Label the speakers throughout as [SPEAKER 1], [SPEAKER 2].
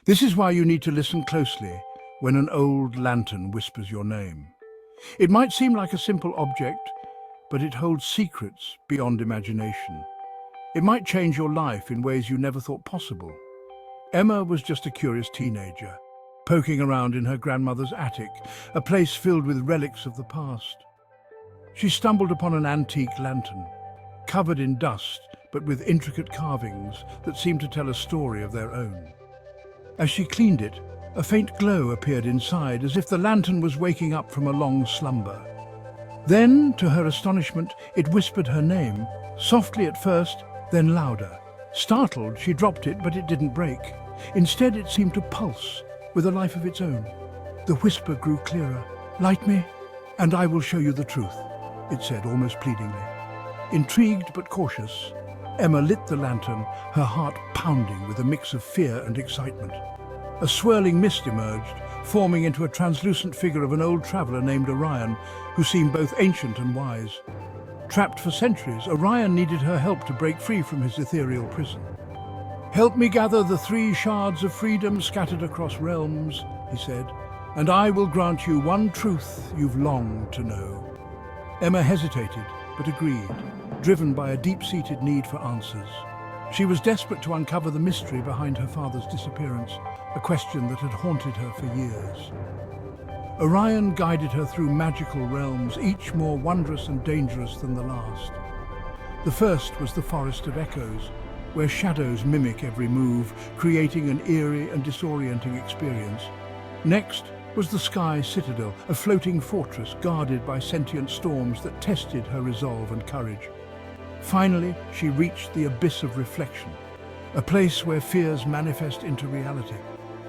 [SPEAKER 1] This is why you need to listen closely when an old lantern whispers your name. It might seem like a simple object, but it holds secrets beyond imagination. It might change your life in ways you never thought possible. Emma was just a curious teenager, poking around in her grandmother's attic, a place filled with relics of the past. She stumbled upon an antique lantern, covered in dust but with intricate carvings that seemed to tell a story of their own. As she cleaned it, a faint glow appeared inside, as if the lantern was waking up from a long slumber. Then, to her astonishment, it whispered her name, softly at first, then louder. Startled, she dropped it, but it didn't break. Instead, it seemed to pulse, with a life of its own. The whisper grew clearer. "Light me, and I will show you the truth," it said almost pleadingly. Intrigued but cautious, Emma lit the lantern, her heart pounding with a mix of fear and excitement. A swirling mist emerged, forming into a translucent figure of an old traveler named Orion, who seemed both ancient and wise. Trapped for centuries, Orion needed her help to break free from his ethereal prison. "Help me gather the 3 shards of freedom scattered across realms," he said, "and I will grant you one truth you've longed to know." Emma hesitated, but agreed, driven by a deep-seated need for answers. She was desperate to uncover the mystery behind her father's disappearance, a question that had haunted her for years. Orion guided her through magical realms, each more wondrous and dangerous than the last. The first was the Forest of Echoes, where shadows mimic every move, creating an eerie and disorienting experience. Next was the Sky Citadel, a floating fortress guarded by sentient storms that tested her resolve and courage. Finally, she reached the Abyss of Reflection, a place where fears manifest into reality,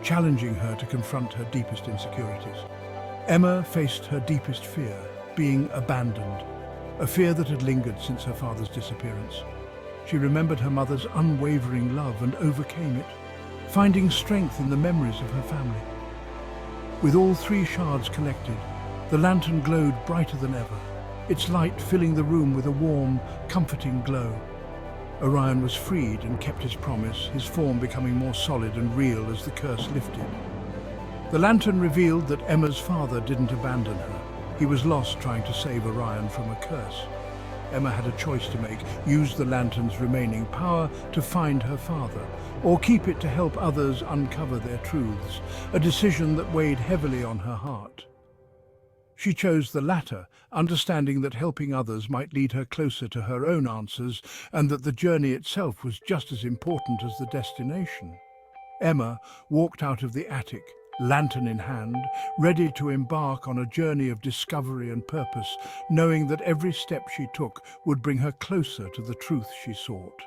[SPEAKER 1] challenging her to confront her deepest insecurities. Emma faced her deepest fear, being abandoned, a fear that had lingered since her father's disappearance. She remembered her mother's unwavering love and overcame it, finding strength in the memories of her family. With all 3 shards collected, the lantern glowed brighter than ever, its light filling the room with a warm, comforting glow. Orion was freed and kept his promise, his form becoming more solid and real as the curse lifted. The lantern revealed that Emma's father didn't abandon her. He was lost trying to save Orion from a curse. Emma had a choice to make: use the lantern's remaining power to find her father, or keep it to help others uncover their truths, a decision that weighed heavily on her heart. She chose the latter, understanding that helping others might lead her closer to her own answers, and that the journey itself was just as important as the destination. Emma walked out of the attic, lantern in hand, ready to embark on a journey of discovery and purpose, knowing that every step she took would bring her closer to the truth she sought.